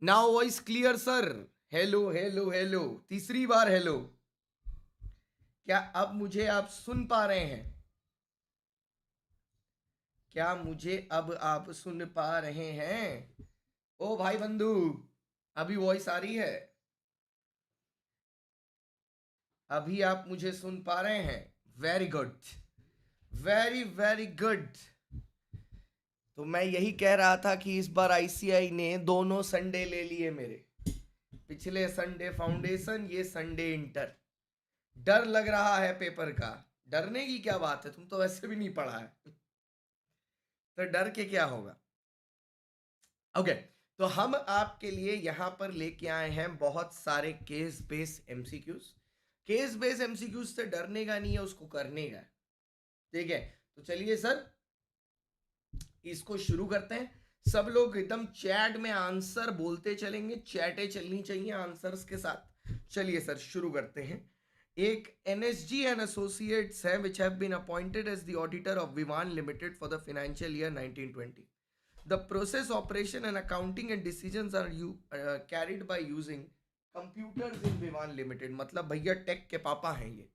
Now voice clear sir. Hello hello hello, तीसरी बार hello. क्या अब मुझे आप सुन पा रहे हैं? क्या मुझे अब आप सुन पा रहे हैं? ओ भाई बंधु, अभी वॉइस आ रही है? अभी आप मुझे सुन पा रहे हैं? Very good, very very good. तो मैं यही कह रहा था कि इस बार आईसीआई ने दोनों संडे ले लिए मेरे। पिछले संडे फाउंडेशन, ये संडे इंटर। डर लग रहा है पेपर का। डरने की क्या बात है, तुम तो वैसे भी नहीं पढ़ा है, तो डर के क्या होगा। ओके, तो हम आपके लिए यहां पर लेके आए हैं बहुत सारे case based MCQs. Case based MCQs से डरने का नहीं है, उसको करने का है। ठीक है, तो चलिए सर इसको शुरू करते हैं। सब लोग एकदम चैट में आंसर बोलते चलेंगे, चैटें चलनी चाहिए आंसर्स के साथ। चलिए सर शुरू करते हैं। एक NSG एंड एसोसिएट्स है which have been appointed as the auditor of Vivan Limited for the financial year 1920. The process, operation and accounting and decisions are carried by using computers in Vivan Limited. मतलब भैया take के पापा हैं ये।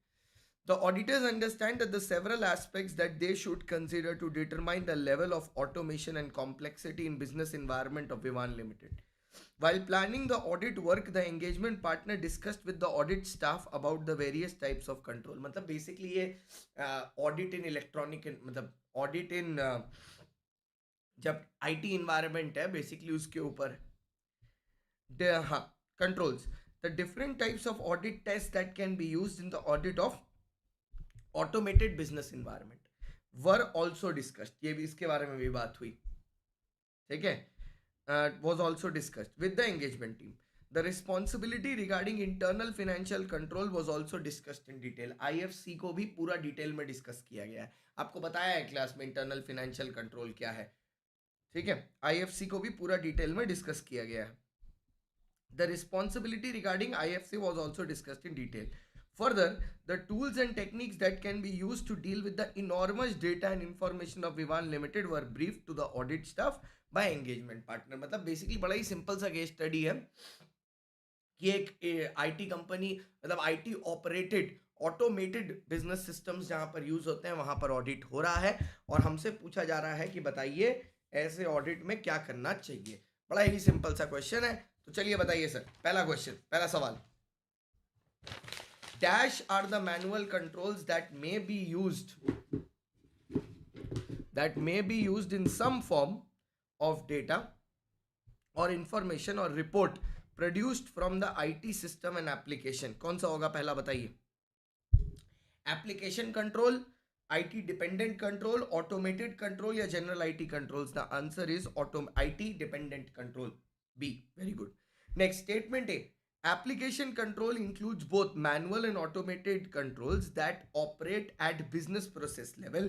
The auditors understand that the several aspects that they should consider to determine the level of automation and complexity in business environment of Vivan Limited. While planning the audit work, the engagement partner discussed with the audit staff about the various types of control. मतलब basically ये audit in electronic मतलब audit in जब IT environment है basically उसके ऊपर हाँ controls. The different types of audit tests that can be used in the audit of automated business environment were also discussed. ये भी इसके बारे में भी बात हुई। ठीक है, was also discussed with the engagement team. The responsibility regarding internal financial control was also discussed in detail. IFC को भी पूरा डिटेल में डिस्कस किया गया है। आपको बताया है क्लास में इंटरनल फाइनेंशियल कंट्रोल क्या है। ठीक है, IFC को भी पूरा डिटेल में डिस्कस किया गया है। The responsibility regarding IFC was also discussed in detail. Further, the tools and techniques that can be used to deal with the enormous data and information of Vivan Limited were briefed to the audit staff by engagement partner. मतलब basically बड़ा ही simple सा case study है कि एक IT company मतलब IT operated automated business systems जहां पर use होते हैं वहां पर ऑडिट हो रहा है और हमसे पूछा जा रहा है कि बताइए ऐसे ऑडिट में क्या करना चाहिए। बड़ा ही सिंपल सा क्वेश्चन है, तो चलिए बताइए सर। पहला क्वेश्चन, पहला सवाल। Dash are the manual controls that may be used in some form of data or information or report produced from the IT system and application। कौन सा होगा पहला बताइए। Application control, IT dependent control, automated control या general IT controls. The answer is auto IT dependent control, B. Very good. Next statement A, application control includes both manual and automated controls that operate at business process level.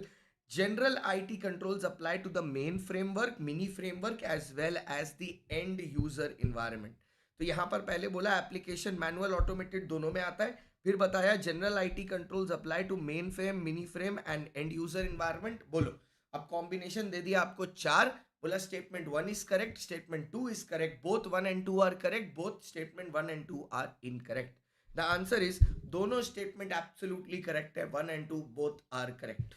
General IT controls apply to the main framework, mini framework as well as the end user environment. तो यहां पर पहले बोला application manual automated दोनों में आता है, फिर बताया general IT controls apply to mainframe, mini frame and end user environment. बोलो, अब कॉम्बिनेशन दे दिया आपको चार। बोला statement 1 is correct, statement 2 is correct, both 1 and 2 are correct, both statement 1 and 2 are incorrect. The answer is दोनों statement absolutely correct है, 1 and 2 both are correct.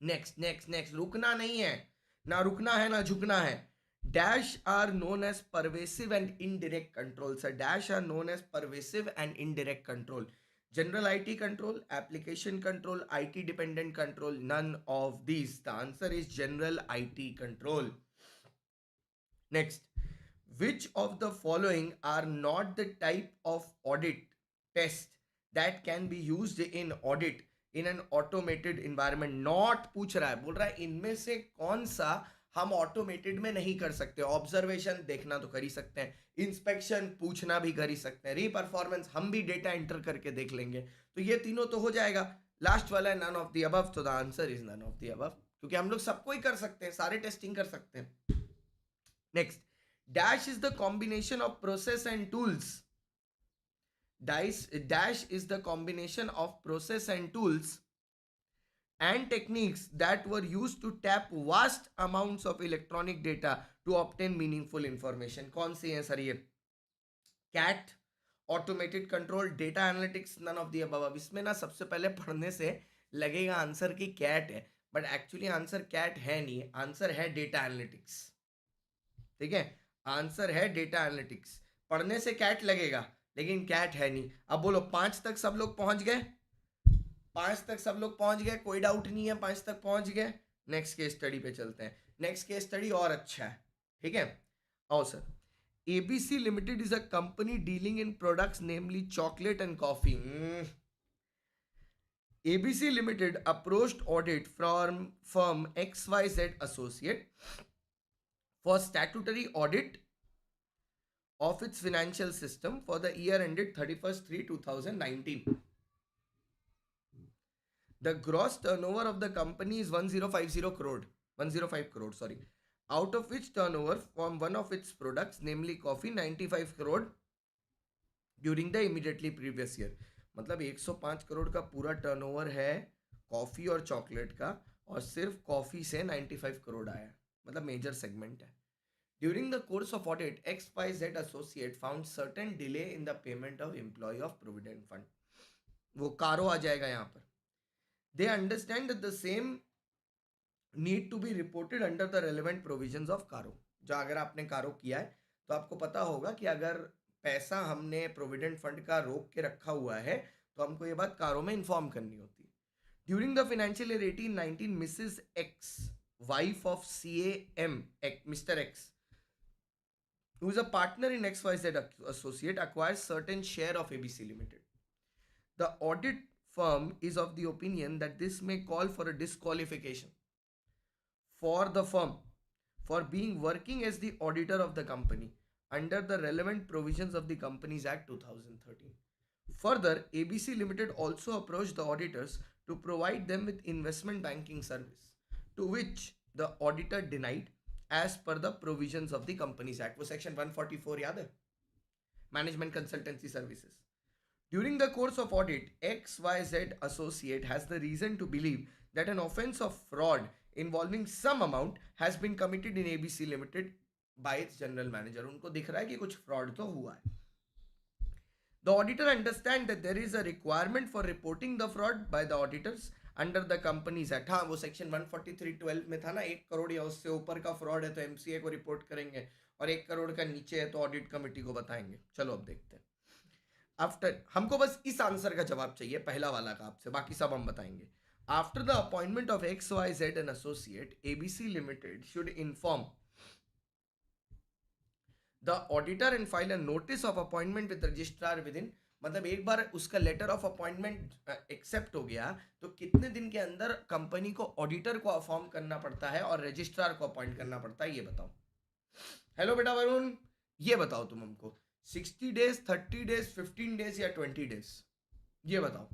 Next next next, रुकना नहीं है, ना रुकना है ना झुकना है। Dash are known as pervasive and indirect control. Sir dash are known as pervasive and indirect control. General IT control, application control, IT dependent control, none of these. The answer is general IT control. Next, which of the following are not the type of audit test that can be used in audit in an automated environment? Not पूछ रहा है, बोल रहा है इनमें से कौन सा हम ऑटोमेटेड में नहीं कर सकते। ऑब्जर्वेशन देखना तो कर ही सकते हैं, इंस्पेक्शन पूछना भी कर ही सकते हैं, री परफॉर्मेंस हम भी डेटा एंटर करके देख लेंगे, तो ये तीनों तो हो जाएगा। लास्ट वाला है नन ऑफ द अबव, तो the answer is none of the above, क्योंकि हम लोग सबको ही कर सकते हैं, सारे टेस्टिंग कर सकते हैं। Next, dash is the combination of process and tools. Dash is the combination of process and tools and techniques that were used to tap vast amounts of electronic data to obtain meaningful information. कौन सी है sir ये? CAAT, automated control, data analytics, none of the above. अब इसमें ना सबसे पहले पढ़ने से लगेगा आंसर की कैट है, बट एक्चुअली आंसर कैट है नहीं, आंसर है डेटा एनालिटिक्स. ठीक है, आंसर है डेटा एनालिटिक्स. पढ़ने से कैट लगेगा लेकिन कैट है नहीं. अब बोलो 5 तक सब लोग पहुंच गए? 5 तक सब लोग पहुंच गए, कोई डाउट नहीं है, 5 तक पहुंच गए. नेक्स्ट केस स्टडी पे चलते हैं. नेक्स्ट केस स्टडी और अच्छा है. ठीक है, आओ sir. ABC Limited is a company dealing in products namely chocolate and coffee. ABC Limited approached audit from firm XYZ Associate for statutory audit of its financial system for the year ended 31st/3/2019. The gross turnover of the company is 105 crore, sorry, out of which turnover from one of its products, namely coffee, 95 crore during the immediately previous year. मतलब 105 करोड़ का पूरा turnover है coffee और chocolate का, और सिर्फ coffee से 95 करोड़ आया, मतलब मेजर सेगमेंट है. During the course of audit, XYZ Associate found certain delay in the payment of employee of Provident Fund. वो कारो आ जाएगा यहाँ पर. They understand that the same need to be reported under the relevant provisions of कारो. जो अगर आपने कारो किया है तो आपको पता होगा कि अगर पैसा हमने प्रोविडेंट फंड का रोक के रखा हुआ है तो हमको ये बात कारो में इन्फॉर्म करनी होती है. During the financial year 18-19, Mrs x, wife of CAM, mister x, who is a partner in XYZ Associate, acquires certain share of ABC Limited. The audit firm is of the opinion that this may call for a disqualification for the firm for being working as the auditor of the company under the relevant provisions of the Companies Act 2013. Further, ABC Limited also approached the auditors to provide them with investment banking service, to which the auditor denied as per the provisions of the Companies Act. वो section 144 याद है? Management consultancy services. During the course of audit, XYZ Associate has the reason to believe that an offence of fraud involving some amount has been committed in ABC Limited by its general manager. उनको दिख रहा है कि कुछ fraud तो हुआ है. The auditor understands that there is a requirement for reporting the fraud by the auditors under the companies act. हाँ, वो सेक्शन 143(12) में था ना, 1 करोड़ या उससे ऊपर का फ्रॉड है तो MCA को रिपोर्ट करेंगे, और 1 करोड़ का नीचे है तो ऑडिट कमेटी को बताएंगे. चलो अब देखते हैं. आफ्टर, हमको बस इस आंसर का जवाब चाहिए, पहला वाला का आपसे, बाकी सब हम बताएंगे. After the appointment of XYZ an associate, ABC limited should inform the auditor and file a notice of appointment with registrar with in. मतलब एक बार उसका लेटर ऑफ अपॉइंटमेंट एक्सेप्ट हो गया तो कितने दिन के अंदर कंपनी को ऑडिटर को अफॉर्म करना पड़ता है और रजिस्ट्रार को अपॉइंट करना पड़ता है, ये बताओ. हेलो बेटा वरुण, ये बताओ तुम हमको. 60 डेज, 30 डेज, 15 डेज या 20 डेज, ये बताओ.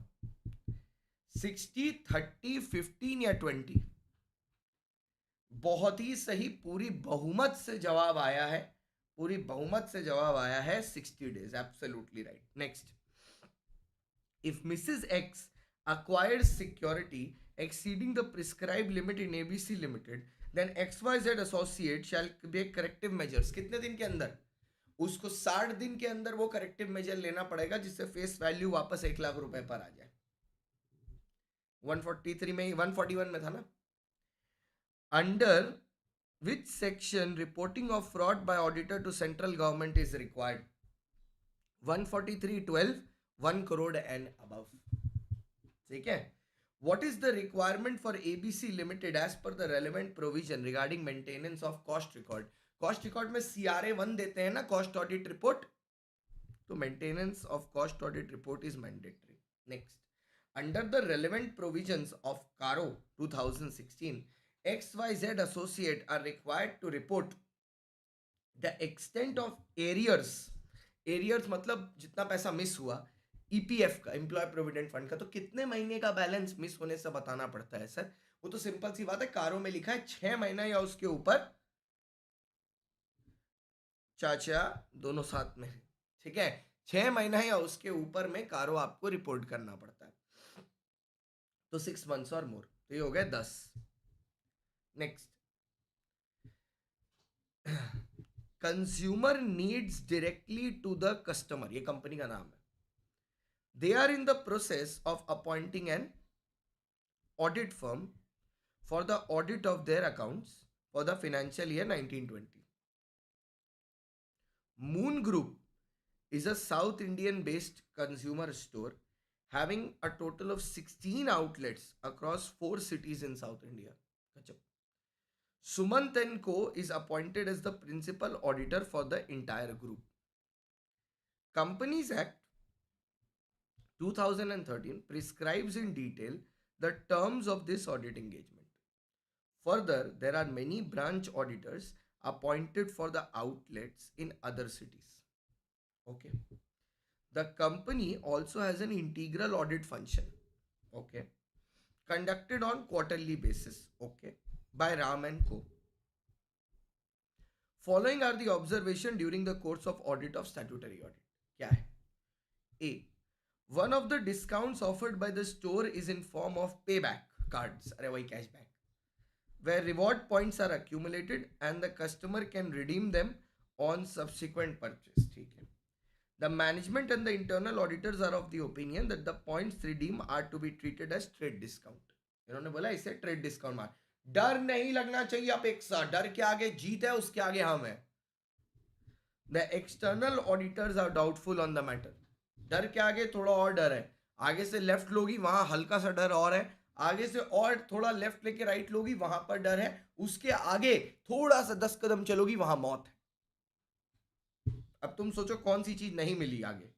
60, 30, 15 या 20? बहुत ही सही, पूरी बहुमत से जवाब आया है, पूरी बहुमत से जवाब आया है 60 days. Absolutely right. Next. If Mrs. X acquires security exceeding the prescribed limit in ABC Limited, then XYZ Associate shall take corrective measures. कितने दिन के अंदर? उसको 60 दिन के अंदर वो करेक्टिव मेजर लेना पड़ेगा जिससे फेस वैल्यू वापस 1 लाख रुपए पर आ जाए. 143 में ही, 141 में था ना. Under which section reporting of fraud by auditor to central government is required? 143(12), 1 crore and above. ठीक है. What is the requirement for ABC Limited as per the relevant provision regarding maintenance of cost record? Cost record में CRA 1 देते हैं ना, cost audit report, तो maintenance of cost audit report is mandatory. Next. Under the relevant provisions of CARO 2016, XYZ Associate are required to report the extent of arrears. arrears मतलब जितना पैसा miss हुआ, EPF का, employ provident fund का, तो कितने महीने का बैलेंस मिस होने से बताना पड़ता है सर? वो तो सिंपल सी बात है, कारो में लिखा है 6 महीना या उसके ऊपर. चाचा दोनों साथ में, ठीक है, 6 महीना या उसके ऊपर में कारो आपको रिपोर्ट करना पड़ता है, तो 6 months और मोर. तो ये हो गए 10. Next, consumer needs directly to the customer, ये कंपनी का नाम है. They are in the process of appointing an audit firm for the audit of their accounts for the financial year 1920. Moon Group is a South Indian based consumer store having a total of 16 outlets across 4 cities in South India. Sumant & Co is appointed as the principal auditor for the entire group. Companies Act 2013 prescribes in detail the terms of this audit engagement. Further, there are many branch auditors appointed for the outlets in other cities. Okay. The company also has an integral audit function. Okay. Conducted on quarterly basis. Okay. By Ram and Co. Following are the observation during the course of audit of statutory audit. क्या है? A. One of the discounts offered by the store is in form of payback cards. अरे वही cashback. Where reward points are accumulated and the customer can redeem them on subsequent purchase. ठीक है. The management and the internal auditors are of the opinion that the points redeemed are to be treated as trade discount. इन्होंने बोला इसे trade discount मार. डर नहीं लगना चाहिए अपेक्षा, डर के आगे जीत है, उसके आगे हम है. The external auditors are doubtful on the matter. डर के आगे थोड़ा और डर है. आगे से लेफ्ट लोगी वहां हल्का सा डर और है, आगे से और थोड़ा लेफ्ट लेके राइट लोगी वहां पर डर है, उसके आगे थोड़ा सा 10 कदम चलोगी वहां मौत है. अब तुम सोचो कौन सी चीज नहीं मिली आगे.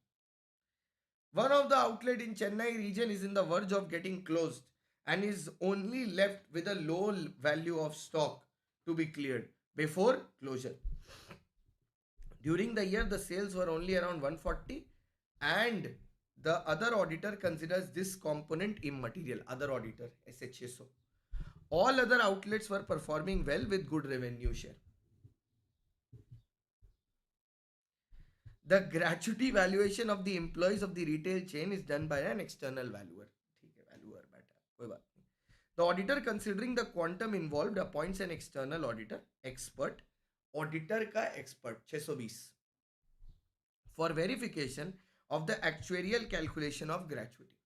One of the outlet in Chennai region is in the verge of getting closed and is only left with a low value of stock to be cleared before closure. During the year, the sales were only around 140 and the other auditor considers this component immaterial. Other auditor, SHSO. All other outlets were performing well with good revenue share. The gratuity valuation of the employees of the retail chain is done by an external valuer. The auditor, considering the quantum involved, appoints an external auditor, expert, auditor का expert 620 for verification of the actuarial calculation of gratuity.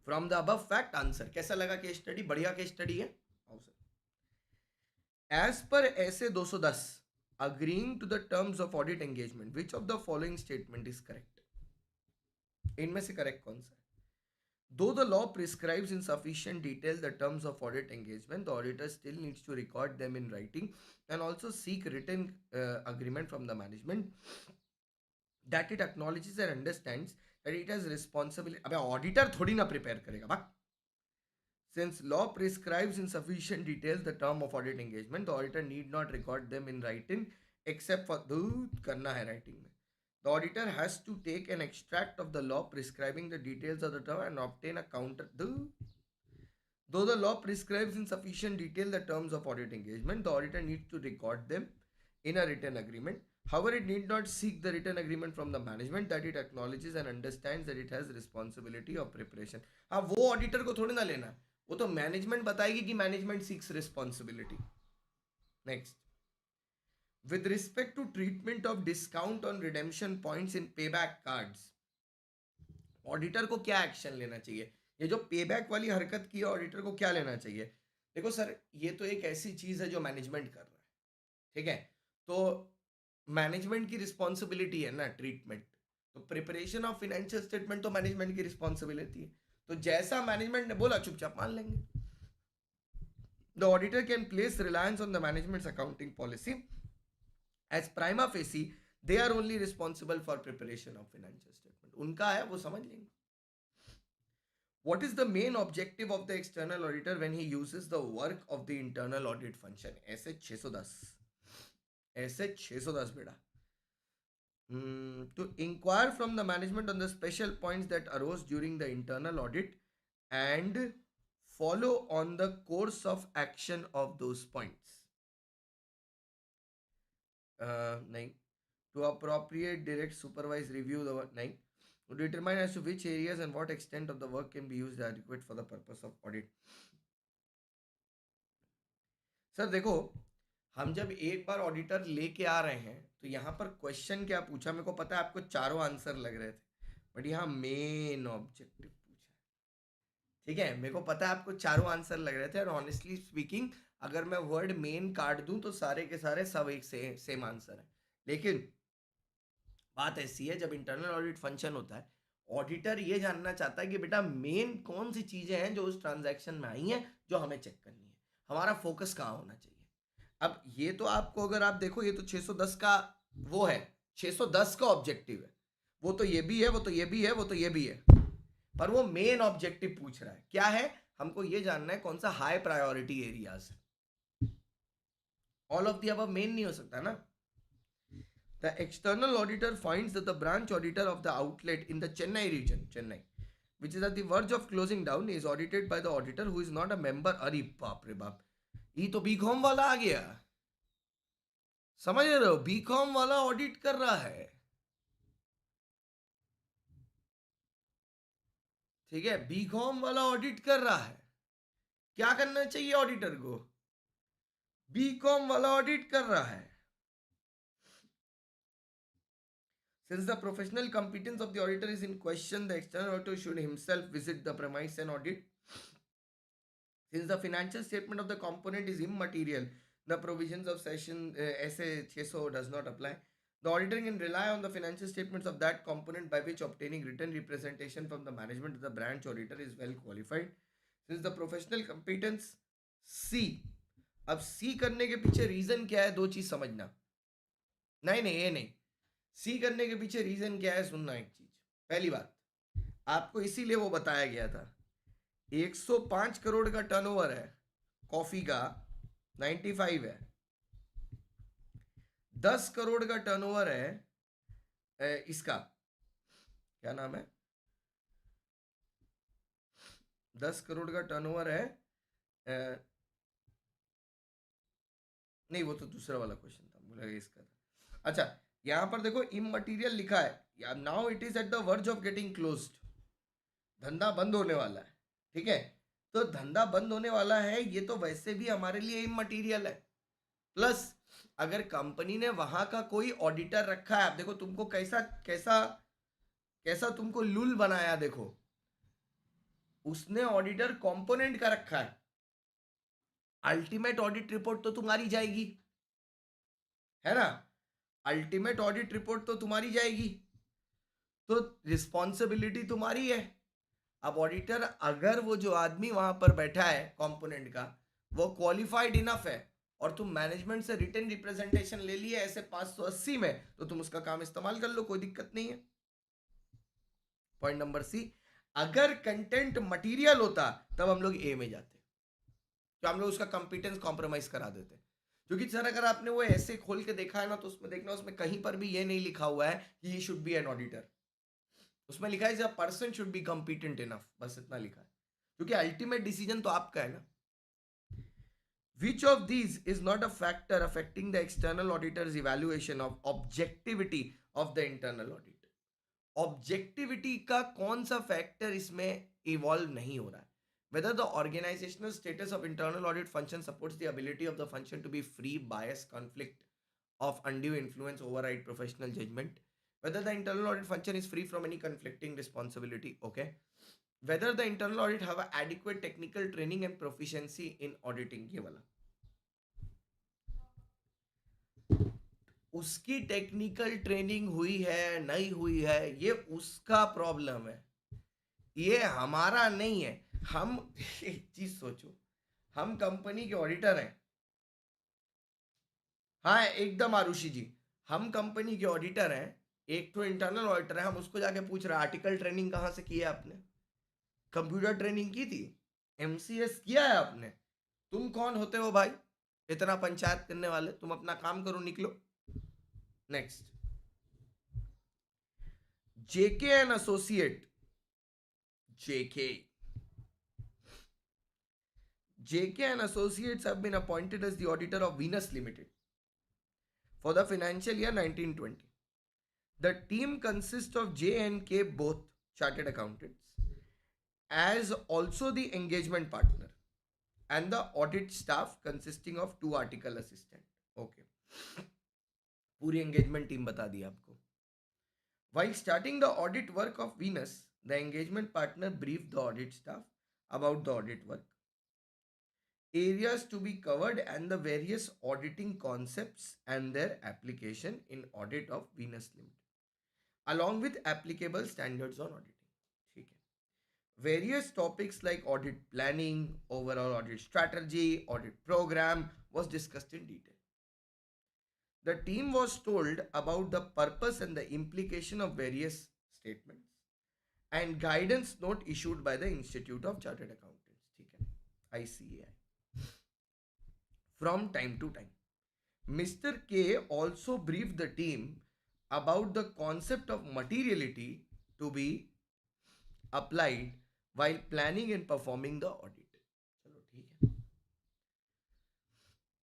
From the above fact, answer. कैसा लगा case study? बढ़िया case study है. As per ऐसे 210, agreeing to the terms of audit engagement, which of the following statement is correct? इनमें से correct कौन सा है? Though the law prescribes in sufficient detail the terms of audit engagement, the auditor still needs to record them in writing and also seek written agreement from the management that it acknowledges and understands that it has responsibility. अबे auditor थोड़ी ना prepare करेगा बा. Since law prescribes in sufficient detail the term of audit engagement, the auditor need not record them in writing except for करना है writing में. The auditor has to take an extract of the law prescribing the details of the term and obtain a counter. Though the law prescribes in sufficient detail the terms of audit engagement, the auditor needs to record them in a written agreement. However, it need not seek the written agreement from the management that it acknowledges and understands that it has responsibility of preparation. हाँ, वो auditor को थोड़ी ना लेना है, वो तो management बताएगी कि management seeks responsibility. Next. With respect to treatment of discount on redemption points in payback cards, auditor को क्या एक्शन लेना चाहिए? ये जो पेबैक वाली हरकत की है, ऑडिटर को क्या लेना चाहिए? देखो सर, ये तो एक ऐसी चीज है जो मैनेजमेंट कर रहा है, ठीक है? तो मैनेजमेंट की रिस्पॉन्सिबिलिटी है ना ट्रीटमेंट. तो प्रिपरेशन ऑफ फाइनेंशियल स्टेटमेंट तो मैनेजमेंट की रिस्पॉन्सिबिलिटी है. तो जैसा मैनेजमेंट ने बोला चुपचाप मान लेंगे. The auditor can place reliance on the managements accounting policy as prima facie they are only responsible for preparation of financial statement. उनका है, वो समझ लेंगे. What is the main objective of the external auditor when he uses the work of the internal audit function? ऐसे 610 बेटा. To inquire from the management on the special points that arose during the internal audit and follow on the course of action of those points. नहीं. To appropriate direct supervise review the नहीं. to determine as to which areas and what extent of the work can be used adequate for the purpose of audit. Sir देखो, हम जब एक बार auditor लेके आ रहे हैं तो यहाँ पर क्वेश्चन क्या पूछा, मेरे को पता है आपको चारों आंसर लग रहे थे, बट यहाँ मेन ऑब्जेक्टिव पूछा, ठीक है। मेरे को पता है आपको चारों आंसर लग रहे थे, और ऑनेस्टली स्पीकिंग अगर मैं वर्ड मेन काट दूं तो सारे के सारे सब एक सेम आंसर है। लेकिन बात ऐसी है, जब इंटरनल ऑडिट फंक्शन होता है, ऑडिटर ये जानना चाहता है कि बेटा मेन कौन सी चीजें हैं जो उस ट्रांजैक्शन में आई हैं जो हमें चेक करनी है, हमारा फोकस कहाँ होना चाहिए। अब ये तो आपको अगर आप देखो, ये तो 610 का वो है, 610 का ऑब्जेक्टिव है, वो तो ये भी है, वो तो ये भी है, वो तो ये भी है, पर वो मेन ऑब्जेक्टिव पूछ रहा है। क्या है, हमको ये जानना है कौन सा हाई प्रायोरिटी एरियाज है। All of the above main नहीं हो सकता ना। The external auditor finds that the branch auditor of the outlet in the Chennai region, Chennai, which is at the verge of closing down, is audited by the auditor who is not a member. अरे बाप रे बाप, ये तो BCom वाला आ गया, समझ रहे हो, बीकॉम वाला ऑडिट कर रहा है, ठीक है, बीकॉम वाला ऑडिट कर रहा है। क्या करना चाहिए ऑडिटर को, बीकॉम वाला ऑडिट कर रहा है। Since the professional competence of the auditor is in question, the external auditor should himself visit the premise and audit. Since the financial statement of the component is immaterial, the provisions of section SA 600 does not apply. The auditor can rely on the financial statements of that component by which obtaining written representation from the management of the branch auditor is well qualified. Since the professional competence C, अब C करने के पीछे reason क्या है, दो चीज समझना। नहीं ये नहीं, सी करने के पीछे रीजन क्या है सुनना। एक चीज, पहली बात आपको इसीलिए वो बताया गया था, 105 करोड़ का टर्नओवर है कॉफी का, 95 है, 10 करोड़ का टर्नओवर है इसका, क्या नाम है, 10 करोड़ का टर्नओवर है, नहीं वो तो दूसरा वाला क्वेश्चन था, मुझे इसका था। अच्छा, यहां पर देखो इममटीरियल लिखा है, now it is at the verge of getting closed, धंधा बंद होने वाला है, ठीक है। तो धंधा बंद होने वाला है, ये तो वैसे भी हमारे लिए इममटीरियल है, प्लस अगर कंपनी ने वहां का कोई ऑडिटर रखा है, आप देखो तुमको कैसा कैसा कैसा तुमको लूल बनाया, देखो उसने ऑडिटर कंपोनेंट का रखा है, अल्टीमेट ऑडिट रिपोर्ट तो तुम्हारी जाएगी, है ना, अल्टीमेट ऑडिट रिपोर्ट तो तुम्हारी जाएगी, तो रिस्पॉन्सिबिलिटी तुम्हारी है। अब ऑडिटर, अगर वो जो आदमी वहां पर बैठा है कंपोनेंट का, वो क्वालिफाइड इनफ है और तुम मैनेजमेंट से रिटन रिप्रेजेंटेशन ले लिए ऐसे 580 में, तो तुम उसका काम इस्तेमाल कर लो, कोई दिक्कत नहीं है। पॉइंट नंबर सी, अगर कंटेंट मटेरियल होता तब हम लोग ए में जाते, तो हम लोग उसका कंपिटेंस कॉम्प्रोमाइज करा देते, क्योंकि सर अगर आपने वो ऐसे खोल के देखा है ना, तो उसमें देखना, उसमें कहीं पर भी ये नहीं लिखा हुआ है कि he should be an auditor, उसमें लिखा है person should be competent enough, बस इतना लिखा है, क्योंकि अल्टीमेट डिसीजन तो आपका है ना। Which of these is not a factor affecting the external auditor's evaluation of objectivity of the internal audit? Objectivity का कौन सा फैक्टर इसमें इवॉल्व नहीं हो रहा है? Whether the organizational status of internal audit function supports the ability of the function to be free, bias, conflict of undue influence, override professional judgment. Whether the internal audit function is free from any conflicting responsibility. Okay. Whether the internal audit have a adequate technical training and proficiency in auditing. ये वाला उसकी technical training हुई है नहीं हुई है, ये उसका प्रॉब्लम है, ये हमारा नहीं है। हम एक चीज सोचो, हम कंपनी के ऑडिटर हैं, हाँ एकदम आरुषि जी, हम कंपनी के ऑडिटर हैं, एक तो इंटरनल ऑडिटर है, हम उसको जाके पूछ रहे हैं आर्टिकल ट्रेनिंग कहाँ से की है आपने, कंप्यूटर ट्रेनिंग की थी, एमसीएस किया है आपने, तुम कौन होते हो भाई इतना पंचायत करने वाले, तुम अपना काम करो, निकलो। Next, JK and Associate, JK and Associates have been appointed as the auditor of Venus Limited for the financial year 1920. The team consists of J and K, both chartered accountants, as also the engagement partner and the audit staff consisting of 2 article assistant. Okay. पूरी engagement team बता दी आपको. While starting the audit work of Venus, the engagement partner briefed the audit staff about the audit work, areas to be covered, and the various auditing concepts and their application in audit of Venus Limited, along with applicable standards on auditing. ठीक है. Various topics like audit planning, overall audit strategy, audit program was discussed in detail. The team was told about the purpose and the implication of various statements and guidance note issued by the Institute of Chartered Accountants, ठीक है, ICAI. From time to time, Mr. K also briefed the team about the concept of materiality to be applied while planning and performing the audit. चलो ठीक है.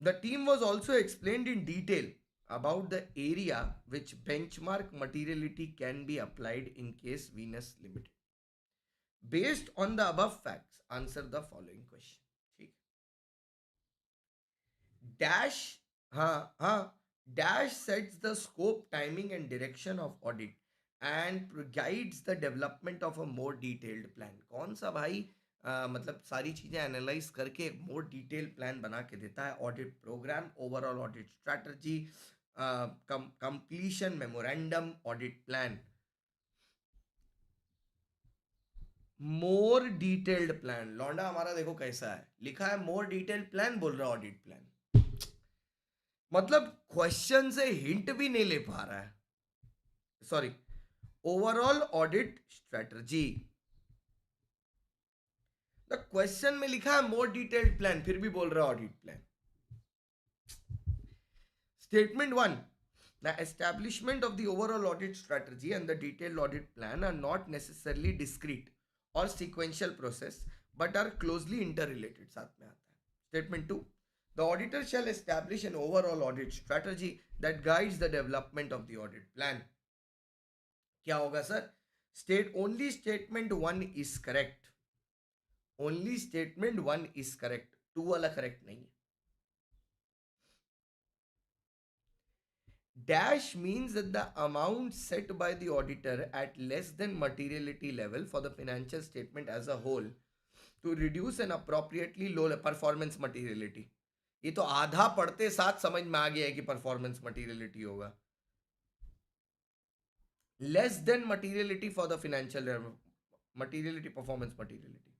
The team was also explained in detail about the area which benchmark materiality can be applied in case Venus Limited. Based on the above facts, answer the following question. ठीक. Dash sets the scope, timing and direction of audit and guides the development of a more detailed plan. कौन सा भाई मतलब सारी चीजें analyse करके एक more detail plan बना के देता है. Audit programme, overall audit strategy, completion memorandum, audit plan. More detailed plan. लौंडा हमारा देखो कैसा है, लिखा है मोर डिटेल्ड प्लान, बोल रहा है ऑडिट प्लान. मतलब क्वेश्चन से हिंट भी नहीं ले पा रहा है. Sorry, overall audit strategy. The question में लिखा है मोर डिटेल्ड प्लान, फिर भी बोल रहा है audit plan. Statement 1. The establishment of the overall audit strategy and the detailed audit plan are not necessarily discrete or sequential process but are closely interrelated. साथ में आता है. Statement 2. The auditor shall establish an overall audit strategy that guides the development of the audit plan. क्या होगा sir? Only statement 1 is correct. Only statement 1 is correct. 2 वाला correct नहीं है. Dash means that the amount set by the auditor at less than materiality level for the financial statement as a whole to reduce an appropriately low performance materiality. ये तो आधा पढ़ते साथ समझ में आ गया है कि परफॉर्मेंस मटीरियलिटी होगा. Less than materiality for the financial materiality, performance materiality.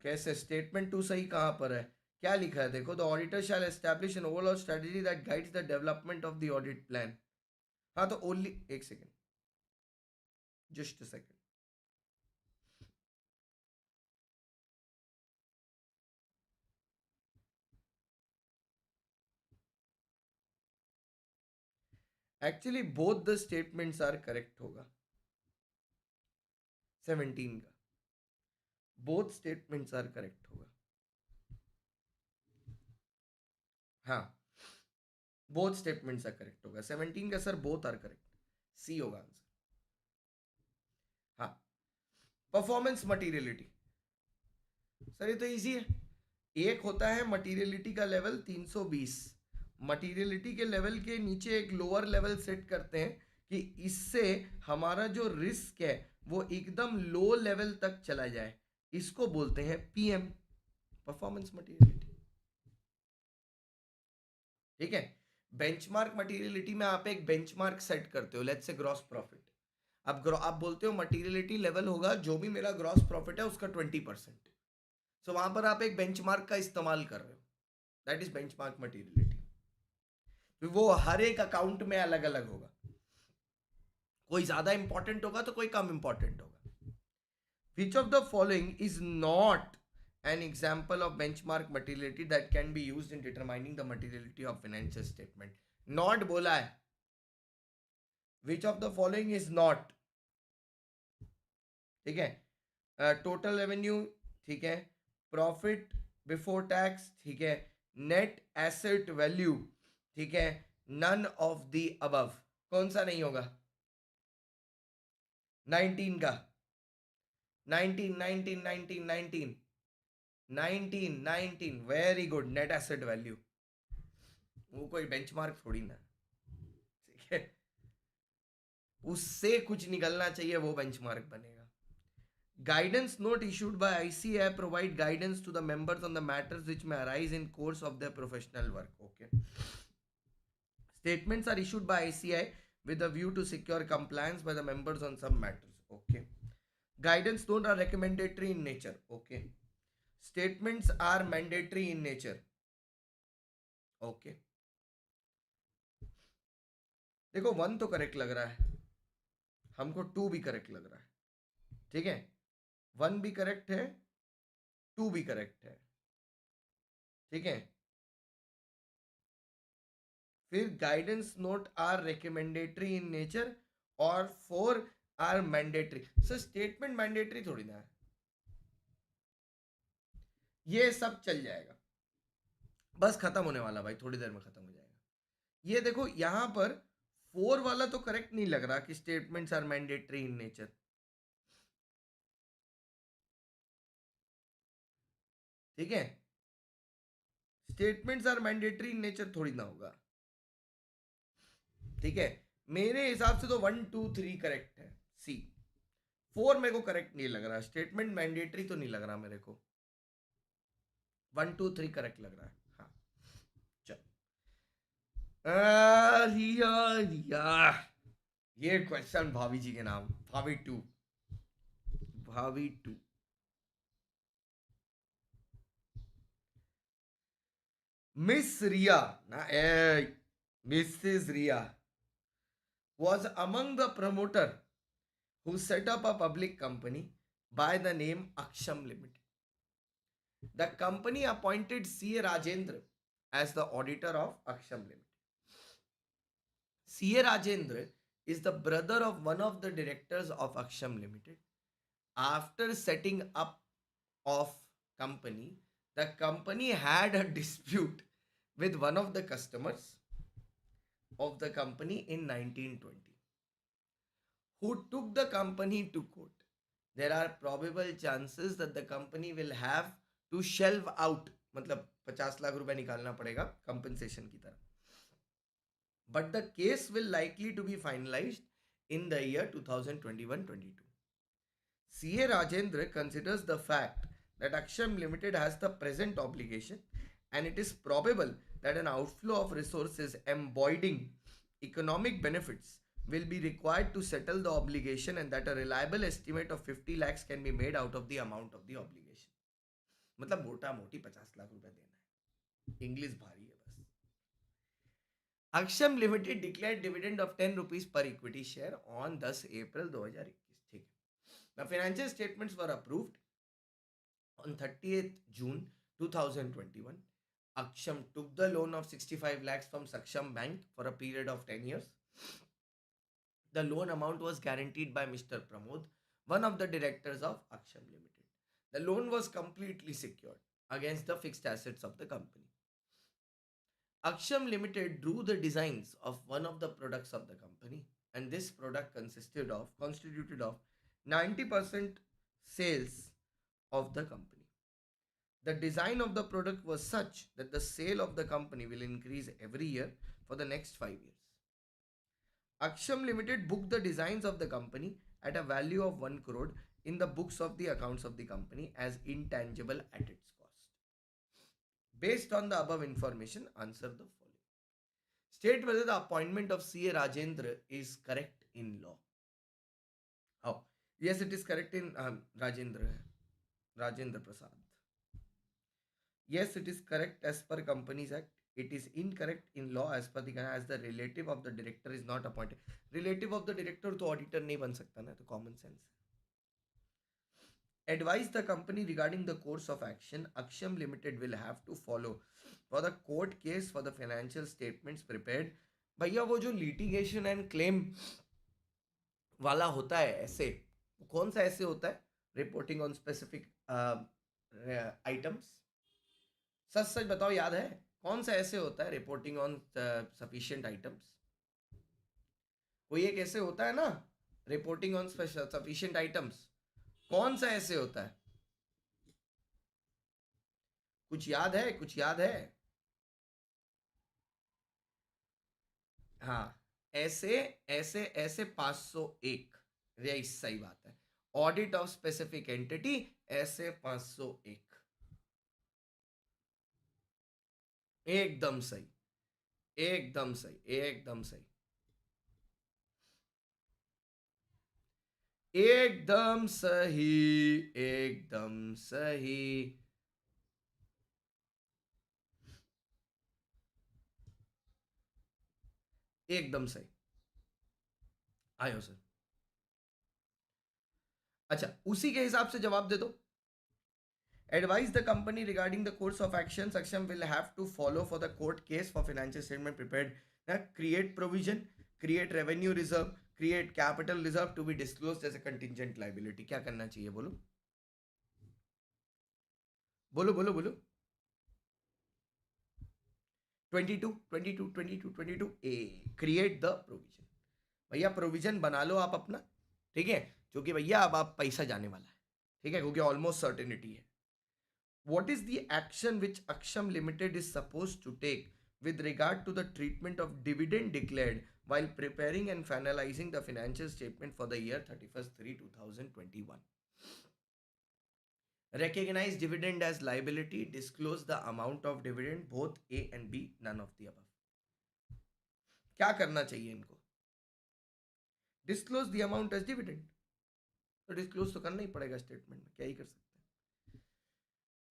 कैसे? स्टेटमेंट 2 सही कहां पर है? क्या लिखा है देखो. The auditor shall establish an overall strategy that guides the development of the audit plan. हाँ तो ओनली एक second, just a second. Actually both the statements are correct होगा. 17 का बोथ स्टेटमेंट्स आर करेक्ट होगा. हाँ, बोथ स्टेटमेंट्स आर करेक्ट होगा. 17 का sir both are correct. सी होगा आंसर. हाँ. परफॉर्मेंस मटीरियलिटी सर ये तो इजी है. एक होता है मटीरियलिटी का लेवल 320. मटीरियलिटी के लेवल के नीचे एक लोअर लेवल सेट करते हैं कि इससे हमारा जो रिस्क है वो एकदम लो लेवल तक चला जाए. इसको बोलते हैं पीएम, परफॉर्मेंस मटीरियलिटी. ठीक है. बेंचमार्क मटीरियलिटी में आप एक बेंचमार्क सेट करते हो, लेट्स से ग्रॉस प्रॉफिट. अब आप बोलते हो मटीरियलिटी लेवल होगा जो भी मेरा ग्रॉस प्रॉफिट है उसका 20%. सो वहां पर आप एक बेंचमार्क का इस्तेमाल कर रहे हो. That is benchmark materiality. वो हर एक अकाउंट में अलग अलग होगा. कोई ज्यादा इंपॉर्टेंट होगा तो कोई कम इंपॉर्टेंट होगा. Which of the following is not an example of benchmark materiality that can be used in determining the materiality of financial statement? Not बोला है. Which of the following is not? ठीक है. Total revenue ठीक है. Profit before tax ठीक है. Net asset value, ठीक है, नन ऑफ द अबव, कौन सा नहीं होगा? 19 का, 19 19 19 19 19 19, very good, net asset value, वो कोई बेंचमार्क थोड़ी ना, ठीक है, उससे कुछ निकलना चाहिए, वो बेंचमार्क बनेगा। Guidance note issued by ICAI provide guidance to the members on the matters which may arise in course of their professional work. Okay. Statements are issued by ICAI with a view to secure compliance by the members on some matters. Okay. Guidance note are recommendatory in nature. Okay. Statements are mandatory in nature. Okay. देखो 1 तो correct लग रहा है हमको, 2 भी correct लग रहा है, ठीक है, 1 भी करेक्ट है, 2 भी करेक्ट है, ठीक है। फिर guidance note are recommendatory in nature और 4 are mandatory. Sir statement mandatory थोड़ी ना है, ये सब चल जाएगा, बस खत्म होने वाला भाई, थोड़ी देर में खत्म हो जाएगा। ये देखो यहां पर 4 वाला तो करेक्ट नहीं लग रहा कि statements are mandatory in nature, ठीक है, statements are mandatory in nature थोड़ी ना होगा, ठीक है। मेरे हिसाब से तो 1 2 3 करेक्ट है, सी 4 मेरे को करेक्ट नहीं लग रहा, स्टेटमेंट मैंडेटरी तो नहीं लग रहा मेरे को, 1 2 3 करेक्ट लग रहा है। हाँ चल, ये क्वेश्चन भाभी जी के नाम, भाभी 2, भाभी 2, मिस रिया ना, Mrs Riya was among the promoter who set up a public company by the name Aksham Limited. The company appointed C.A. Rajendra as the auditor of Aksham Limited. C.A. Rajendra is the brother of one of the directors of Aksham Limited. After setting up of company, the company had a dispute with one of the customers of the company in 1920, who took the company to court. There are probable chances that the company will have to shelve out, मतलब 50 लाख रुपए निकालना पड़ेगा compensation की तरह. But the case will likely to be finalized in the year 2021-22. C.A. Rajendra considers the fact that Aksham Limited has the present obligation, and it is probable that an outflow of resources embodying economic benefits will be required to settle the obligation, and that a reliable estimate of 50 lakhs can be made out of the amount of the obligation. मतलब मोटा मोटी 50 लाख रुपए देना है, English भारी है बस. Aksham Limited declared dividend of 10 rupees per equity share on 10 April 2021. ठीक है. The financial statements were approved on 30th June 2021. Aksham took the loan of 65 lakhs from Saksham Bank for a period of 10 years. The loan amount was guaranteed by Mr. Pramod, one of the directors of Aksham Limited. The loan was completely secured against the fixed assets of the company. Aksham Limited drew the designs of one of the products of the company, and this product constituted of 90% sales of the company. The design of the product was such that the sale of the company will increase every year for the next 5 years. Aksham Limited booked the designs of the company at a value of 1 crore in the books of the accounts of the company as intangible at its cost. Based on the above information, answer the following. State whether the appointment of C.A. Rajendra is correct in law. Oh, yes, it is correct in Rajendra Prasad. Yes, it is correct as per Companies Act. It is incorrect in law as per the as the relative of the director is not appointed. Relative of the director तो auditor नहीं बन सकता ना, तो common sense. Advise the company regarding the course of action Aksham Limited will have to follow for the court case for the financial statements prepared. भैया वो जो litigation and claim वाला होता है ऐसे, कौन सा ऐसे होता है? Reporting on specific items. सच सच बताओ, याद है? कौन सा ऐसे होता है रिपोर्टिंग ऑन सफिशिएंट आइटम्स? कोई एक ऐसे होता है ना, रिपोर्टिंग ऑन सफिशिएंट आइटम्स, कौन सा ऐसे होता है? कुछ याद है, कुछ याद है? हाँ, ऐसे ऐसे ऐसे 501, यही सही बात है। ऑडिट ऑफ स्पेसिफिक एंटिटी, ऐसे 501, एकदम सही, एकदम सही, एकदम सही, एकदम सही, एकदम सही। एकदम सही। आयो सर। अच्छा, उसी के हिसाब से जवाब दे दो। Advise the company regarding the course of action Saksham will have to follow for the court case for financial statement prepared. Create provision, create revenue reserve, create capital reserve to be disclosed as a contingent liability. क्या करना चाहिए बोलो, बोलो बोलो बोलो। 22 22 22 22 ए, create the provision. भैया provision बना लो आप अपना, ठीक है, क्योंकि भैया अब आप पैसा जाने वाला है, ठीक है, क्योंकि ऑलमोस्ट सर्टेनिटी है। What is the action which Aksham Limited is supposed to take with regard to the treatment of dividend declared while preparing and finalizing the financial statement for the year 31st 3 2021? Recognize dividend as liability, disclose the amount of dividend, both A and B, none of the above. क्या करना चाहिए इनको? Disclose the amount as dividend, तो disclose तो करना ही पड़ेगा statement में, क्या ही कर सकते हैं।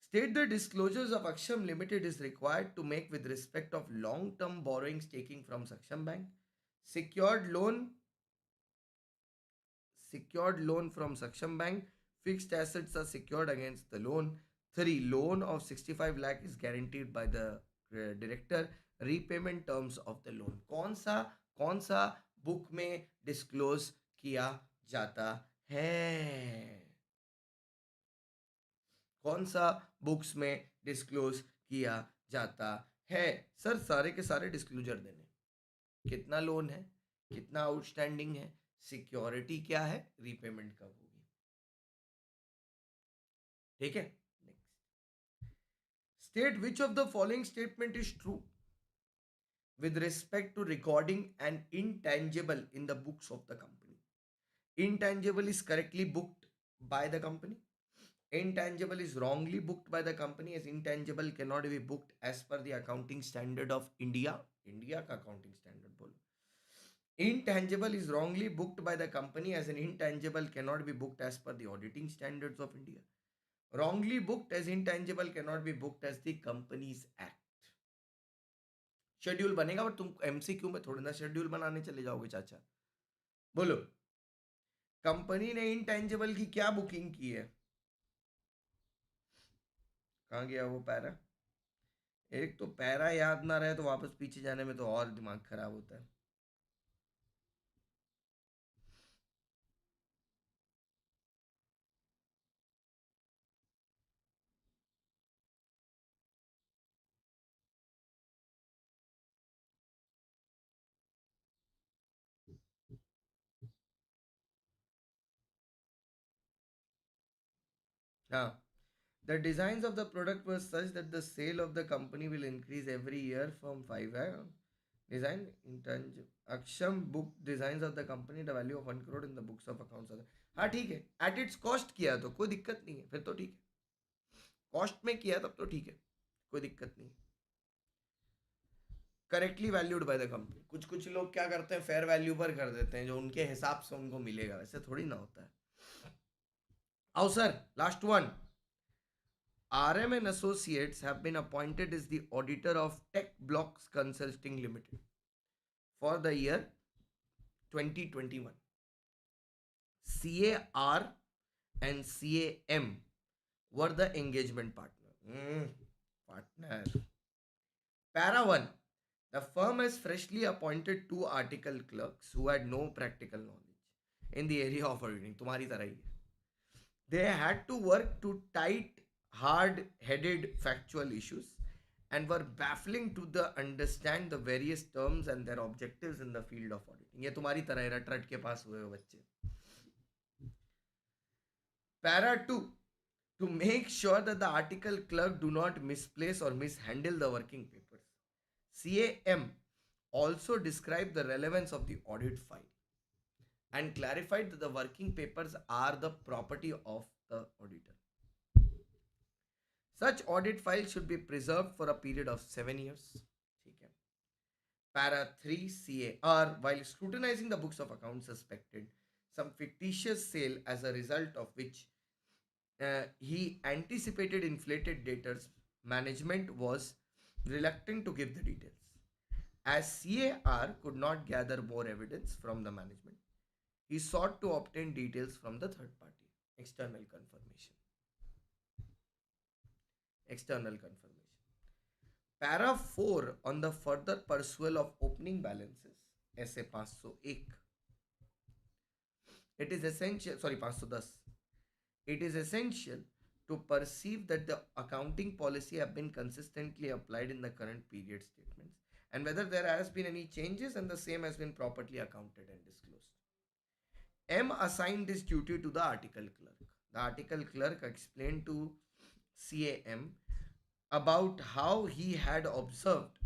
State the disclosures of Aksham Limited is required to make with respect of long-term borrowings taking from Saksham Bank, secured loan from Saksham Bank, fixed assets are secured against the loan. 3. Loan of 65 lakh is guaranteed by the director. Repayment terms of the loan. कौन सा book में disclose किया जाता है? कौन सा books में disclose किया जाता है? सर सारे के सारे डिस्क्लोजर देने, कितना लोन है, कितना आउटस्टैंडिंग है, सिक्योरिटी क्या है, रीपेमेंट कब होगी, ठीक है। Next, state which of the following statement is true with respect to recording an intangible in the books of the company. Intangible is correctly booked by the company. Intangible is wrongly booked by the company, as intangible cannot be booked as per the accounting standard of India. India का accounting standard बोलो। Intangible is wrongly booked by the company, as an intangible cannot be booked as per the auditing standards of India. Wrongly booked as intangible cannot be booked as the Companies Act. Schedule बनेगा, पर तुम MCQ में थोड़ी ना schedule बनाने चले जाओगे चाचा। बोलो, कंपनी ने इनटेंजिबल की क्या बुकिंग की है? कहाँ गया वो पैरा? एक तो पैरा याद ना रहे तो वापस पीछे जाने में तो और दिमाग खराब होता है। हाँ, the designs of the product was such that the sale of the company will increase every year from 5 design intangible Aksham book designs of the company the value of 1 crore in the books of accounts of the, हाँ ठीक है, at its cost किया तो कोई दिक्कत नहीं है, फिर तो ठीक है, कॉस्ट में किया तब तो ठीक है, कोई दिक्कत नहीं। Correctly valued by the company, कुछ कुछ लोग क्या करते हैं, फेयर वैल्यू पर कर देते हैं, जो उनके हिसाब से उनको मिलेगा, वैसे थोड़ी ना होता है। आओ sir, last one. RM and Associates have been appointed as the auditor of Tech Blocks Consulting Limited for the year 2021. CAR and CAM were the engagement partner. Partner. Para 1. The firm has freshly appointed 2 article clerks who had no practical knowledge in the area of auditing. तुम्हारी तरह ही है। They had to work to tight hard-headed factual issues and were baffling to the understand the various terms and their objectives in the field of auditing. ये तुम्हारी तरह है, रट रट के पास हुए हो बच्चे. Para 2, to make sure that the article clerk do not misplace or mishandle the working papers. CAM also described the relevance of the audit file and clarified that the working papers are the property of the auditor. Such audit files should be preserved for a period of 7 years. Okay. Para 3 CAR, while scrutinizing the books of accounts, suspected some fictitious sale as a result of which he anticipated inflated debtors. Management was reluctant to give the details. As CAR could not gather more evidence from the management, he sought to obtain details from the third party. External confirmation. External confirmation. Para 4 on the further pursual of opening balances. ऐसे 501. It is essential, sorry 510. It is essential to perceive that the accounting policy have been consistently applied in the current period statements and whether there has been any changes and the same has been properly accounted and disclosed. M assigned this duty to the article clerk. The article clerk explained to CAM about how he had observed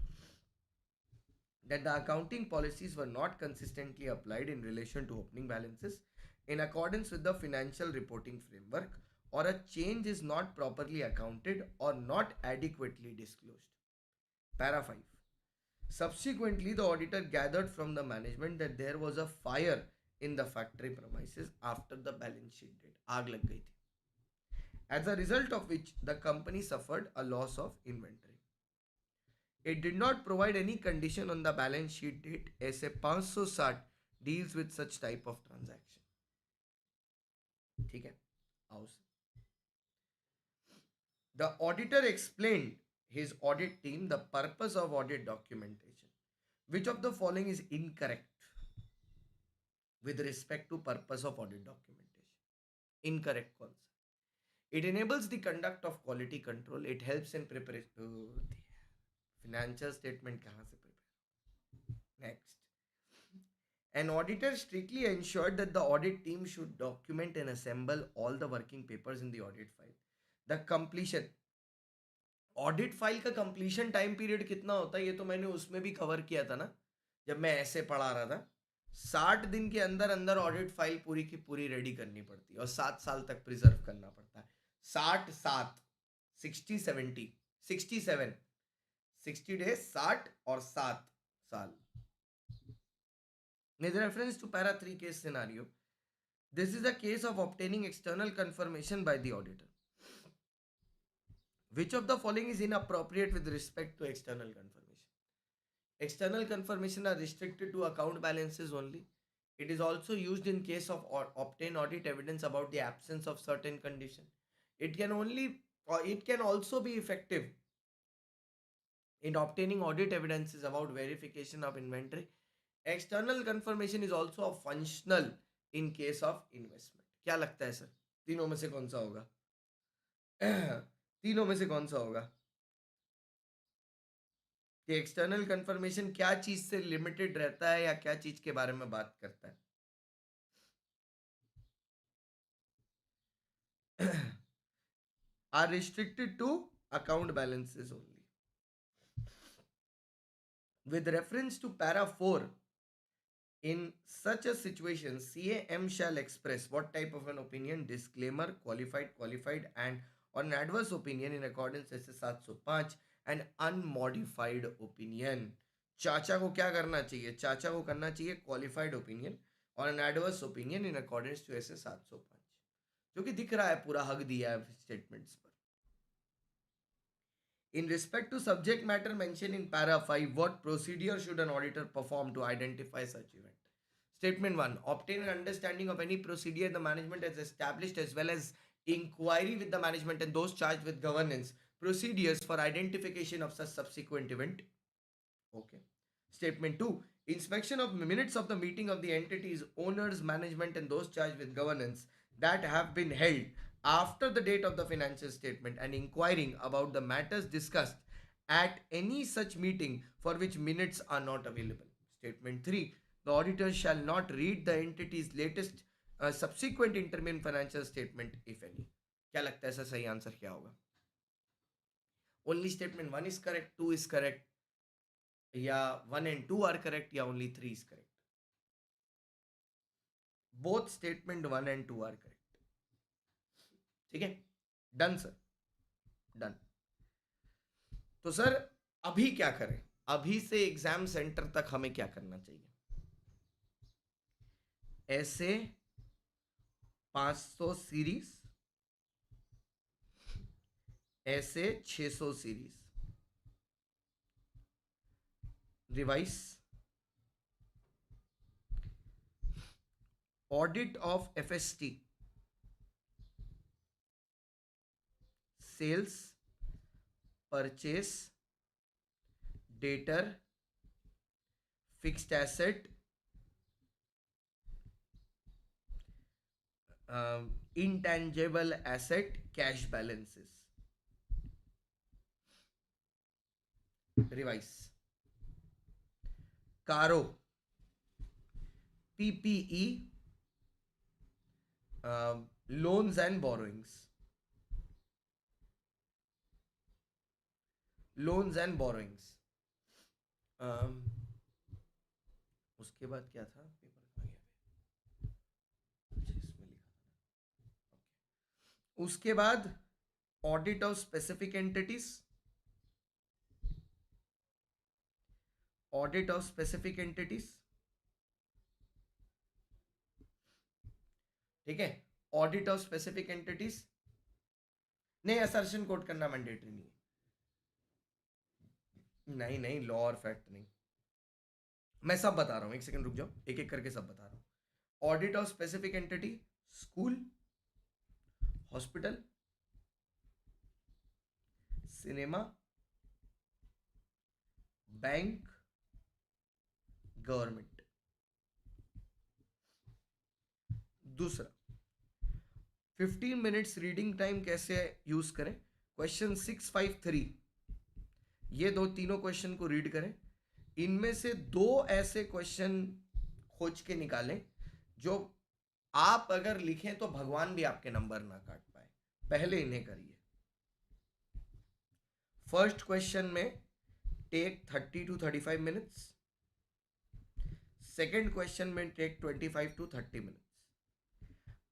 that the accounting policies were not consistently applied in relation to opening balances in accordance with the financial reporting framework, or a change is not properly accounted or not adequately disclosed. Para 5. Subsequently, the auditor gathered from the management that there was a fire in the factory premises after the balance sheet date. आग लग गई थी. As a result of which the company suffered a loss of inventory. It did not provide any condition on the balance sheet date. ऐसे 560 deals with such type of transaction. ठीक है, आओ. The auditor explained his audit team the purpose of audit documentation. Which of the following is incorrect with respect to purpose of audit documentation? Incorrect concept. It enables the conduct of quality control. It helps in preparation. Financial statement kahan se prepare? Next. An auditor strictly ensured that the audit team should document and assemble all the working papers in the audit file. The completion. Audit file का completion time period कितना होता है ये तो मैंने उसमें भी cover किया था ना जब मैं ऐसे पढ़ा रहा था. 60 दिन के अंदर अंदर ऑडिट फाइल पूरी की पूरी रेडी करनी पड़ती है और 7 साल तक प्रिजर्व करना पड़ता है. 60 7 60 70 67 60 डेज 60 और 7 साल. With reference to para 3 case scenario, this is a case of obtaining external confirmation by the auditor. Which of the following is inappropriate with respect to external confirmation? External confirmation are restricted to account balances only. It is also used in case of obtain audit evidence about the absence of certain condition. It can also be effective in obtaining audit evidences about verification of inventory. External confirmation is also functional in case of investment. क्या लगता है sir, तीनों में से कौन सा होगा? तीनों में से कौन सा होगा कि एक्सटर्नल कंफर्मेशन क्या चीज से लिमिटेड रहता है या क्या चीज के बारे में बात करता है? Are restricted to account balances only. With reference to para 4, in such a situation, CAM shall express what type of an opinion, disclaimer, qualified, and or an adverse opinion in accordance with 705 and unmodified opinion. चाचा को क्या करना चाहिए? चाचा को करना चाहिए qualified opinion और an adverse opinion in accordance to SA 705, जो कि दिख रहा है पूरा हक दिया है स्टेटमेंट्स पर. In respect to subject matter mentioned in para 5, what procedure should an auditor perform to identify such event? Statement 1. Obtain an understanding of any procedure the management has established as well as inquiry with the management and those charged with governance procedures for identification of such subsequent event. Okay. Statement 2. Inspection of minutes of the meeting of the entities, owners, management and those charged with governance that have been held after the date of the financial statement and inquiring about the matters discussed at any such meeting for which minutes are not available. Statement 3. The auditor shall not read the entity's latest subsequent interim financial statement, if any. क्या लगता है, ऐसा सही answer क्या होगा? Only statement 1 is correct, 2 is correct, या 1 and 2 are correct, या only 3 is correct? Both statement 1 and 2 are correct. ठीक है, डन सर, डन. तो सर अभी क्या करें? अभी से एग्जाम सेंटर तक हमें क्या करना चाहिए? ऐसे 500 series, SA 600 series, revise, audit of FST, sales, purchase, debtor, fixed asset, intangible asset, cash balances. Revise. Caro, PPE, loans and borrowings. Loans and borrowings. उसके बाद क्या था? उसके बाद audit of specific entities, audit of specific entities, ठीक है, audit of specific entities. नहीं, assertion coat करना मैंडेटरी नहीं है. नहीं नहीं, लॉ और फैक्ट नहीं, मैं सब बता रहा हूं, एक सेकंड रुक जाओ, एक एक करके सब बता रहा हूं. Audit of specific entity, school, hospital, cinema, bank, government. दूसरा, 15 मिनट्स रीडिंग टाइम कैसे यूज करें? क्वेश्चन 653, ये तीनों क्वेश्चन को रीड करें. इनमें से 2 ऐसे क्वेश्चन खोज के निकालें जो आप अगर लिखें तो भगवान भी आपके नंबर ना काट पाए. पहले इन्हें करिए. फर्स्ट क्वेश्चन में take 30 to 35 minutes. Second question में take 25 to 30 minutes.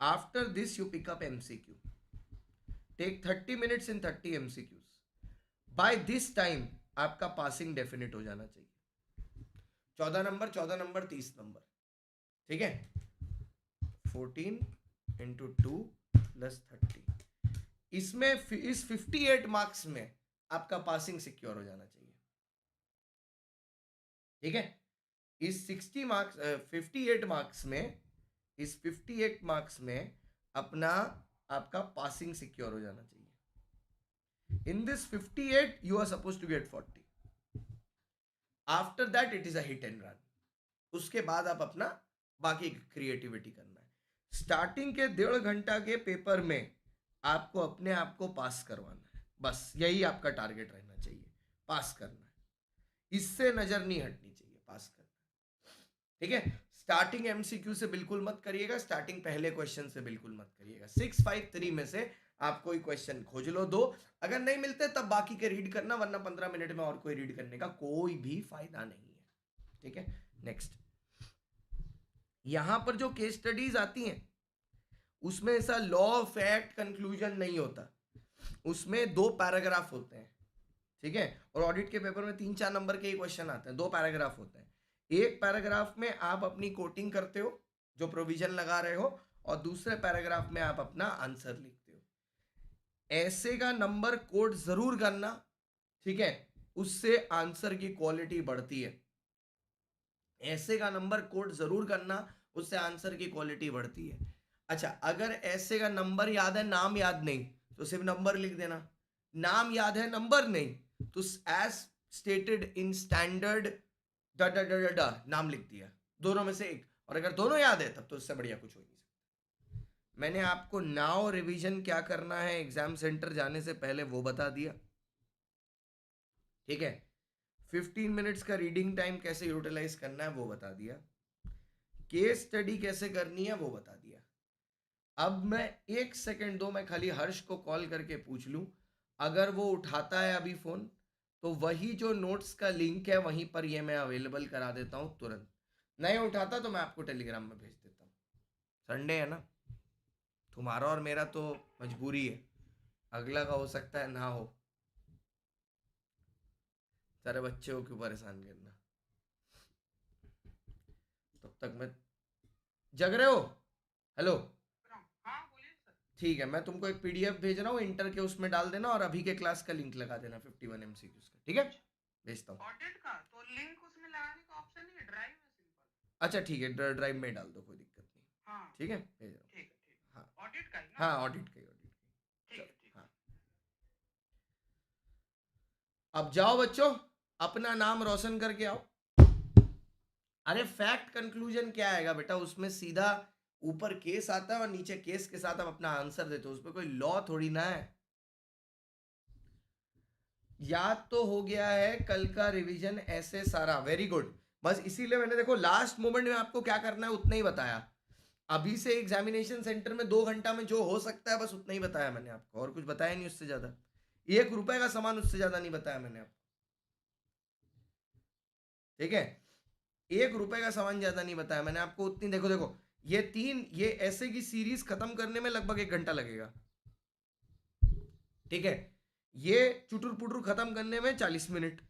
After this you pick up MCQ. Take 30 minutes in 30 MCQs. By this time आपका पासिंग डेफिनेट हो जाना चाहिए. 14 नंबर, 14 नंबर, 30 नंबर. ठीक है, 14 into 2 plus 30. इसमें इस 58 मार्क्स में आपका पासिंग सिक्योर हो जाना चाहिए. ठीक है, इस 60 मार्क्स 58 मार्क्स में, इस 58 मार्क्स में अपना आपका पासिंग सिक्योर हो जाना चाहिए. In this 58 you are suppose to get 40. After that it is a hit and run. उसके बाद आप अपना बाकी क्रिएटिविटी करना है. स्टार्टिंग के 1.5 घंटा के पेपर में आपको अपने आप को पास करवाना है. बस यही आपका टारगेट रहना चाहिए, पास करना है. इससे नजर नहीं हटनी चाहिए, पास करना है. ठीक है, स्टार्टिंग एमसीक्यू से बिल्कुल मत करिएगा, स्टार्टिंग पहले क्वेश्चन से बिल्कुल मत करिएगा. 653 में से आप कोई क्वेश्चन खोज लो 2. अगर नहीं मिलते तब बाकी के रीड करना, वरना 15 मिनट में और कोई रीड करने का कोई भी फायदा नहीं है. ठीक है, नेक्स्ट. यहां पर जो केस स्टडीज आती हैं उसमें ऐसा लॉ, फैक्ट, कंक्लूजन नहीं होता. उसमें 2 पैराग्राफ होते हैं. ठीक है, और ऑडिट के पेपर में 3-4 नंबर के ही क्वेश्चन आते हैं. 2 पैराग्राफ होते हैं. एक पैराग्राफ में आप अपनी कोटिंग करते हो, जो प्रोविजन लगा रहे हो, और दूसरे पैराग्राफ में आप अपना आंसर लिखते हो. ऐसे का नंबर कोट जरूर करना. ठीक है, उससे आंसर की क्वालिटी बढ़ती है. ऐसे का नंबर कोट जरूर करना, उससे आंसर की क्वालिटी बढ़ती है. अच्छा, अगर ऐसे का नंबर याद है, नाम याद नहीं, तो सिर्फ नंबर लिख देना. नाम याद है, नंबर नहीं, तो एज स्टेटेड इन स्टैंडर्ड नाम लिख दिया. दोनों में से एक. और अगर दोनों याद है तब तो इससे बढ़िया कुछ हो नहीं सकता. मैंने आपको नाउ रिवीजन क्या करना है एग्जाम सेंटर जाने से पहले वो बता दिया. ठीक है, 15 मिनट्स का रीडिंग टाइम कैसे यूटिलाइज करना है वो बता दिया, केस स्टडी कैसे करनी है वो बता दिया। अब मैं 1 सेकंड दो, मैं खाली हर्ष को कॉल करके पूछ लूं, अगर वो उठाता है अभी फोन तो वही जो नोट्स का लिंक है वहीं पर ये मैं अवेलेबल करा देता हूं तुरंत। नहीं उठाता तो मैं आपको टेलीग्राम में भेज देता हूँ। संडे है ना, तुम्हारा और मेरा तो मजबूरी है, अगला का हो सकता है ना हो। सारे बच्चे को क्यों परेशान करना। तब तक मैं जग रहे हो? हेलो, हाँ बोलिए सर। ठीक है, मैं तुमको एक पीडीएफ भेज रहा हूँ, इंटर के उसमें डाल देना और अभी के क्लास का लिंक लगा देना 51 एमसीक्यूज का, ठीक है? भेजता हूँ। ऑडिट का तो लिंक उसमें लगाने का ऑप्शन नहीं है, ड्राइव में सिंपल। अच्छा ठीक है, ड्राइव में डाल दो, कोई दिक्कत नहीं। हाँ ठीक है, भेज रहा हूँ। ठीक है ठीक है। हाँ ऑडिट का ही ना? हाँ, ऑडिट का ही, ऑडिट का ही। ठीक है चलो ठीक हाँ, अब जाओ बच्चों, अपना नाम रोशन करके आओ। अरे फैक्ट कंक्लूजन क्या आएगा बेटा, उसमें सीधा ऊपर केस आता है और नीचे केस के साथ आप अपना आंसर देते हो, उसमें कोई लॉ थोड़ी ना है। याद तो हो गया है कल का रिवीजन ऐसे सारा, वेरी गुड। बस इसीलिए मैंने देखो लास्ट मोमेंट में आपको क्या करना है उतना ही बताया। अभी से एग्जामिनेशन सेंटर में 2 घंटा में जो हो सकता है बस उतना ही बताया मैंने आपको, और कुछ बताया नहीं उससे ज्यादा। 1 रुपए का सामान उससे ज्यादा नहीं बताया मैंने आपको, ठीक है? 1 रुपए का सामान ज्यादा नहीं बताया मैंने आपको, उतनी देखो देखो, ये ऐसे की सीरीज खत्म करने में लगभग 1 घंटा लगेगा, ठीक है? ये चुटुर पुटुर खत्म करने में 40 मिनट,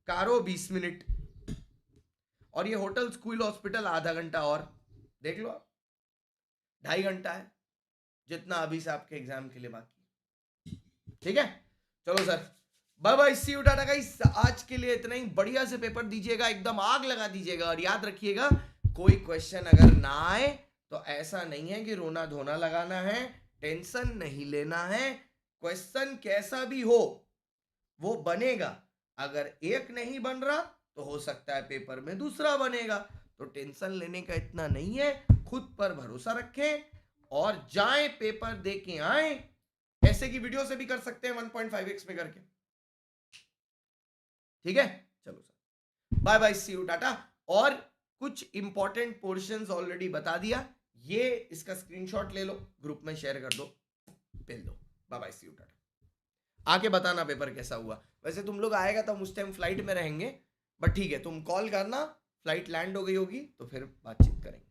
कारो 20 मिनट, और ये होटल स्कूल हॉस्पिटल आधा घंटा, और देख लो आप 2.5 घंटा है जितना अभी से आपके एग्जाम के लिए बाकी, ठीक है? चलो sir, bye bye, see you, tata guys. आज के लिए इतना ही, बढ़िया से पेपर दीजिएगा, एकदम आग लगा दीजिएगा, और याद रखिएगा कोई क्वेश्चन अगर ना आए तो ऐसा नहीं है कि रोना धोना लगाना है, टेंशन नहीं लेना है, क्वेश्चन कैसा भी हो वो बनेगा। अगर एक नहीं बन रहा तो हो सकता है पेपर में दूसरा बनेगा, तो टेंशन लेने का इतना नहीं है, खुद पर भरोसा रखें और जाएं पेपर दे के आए। ऐसे की वीडियो से भी कर सकते हैं 1.5x में करके, ठीक है? चलो sir, bye bye, see you, tata. और कुछ इंपॉर्टेंट पोर्शंस ऑलरेडी बता दिया, ये इसका स्क्रीनशॉट ले लो, ग्रुप में शेयर कर दो, भेज दो। Bye bye, see you, tata. आके बताना पेपर कैसा हुआ। वैसे तुम लोग आएगा तो हम उस टाइम फ्लाइट में रहेंगे, बट ठीक है, तुम कॉल करना, फ्लाइट लैंड हो गई होगी तो फिर बातचीत करेंगे।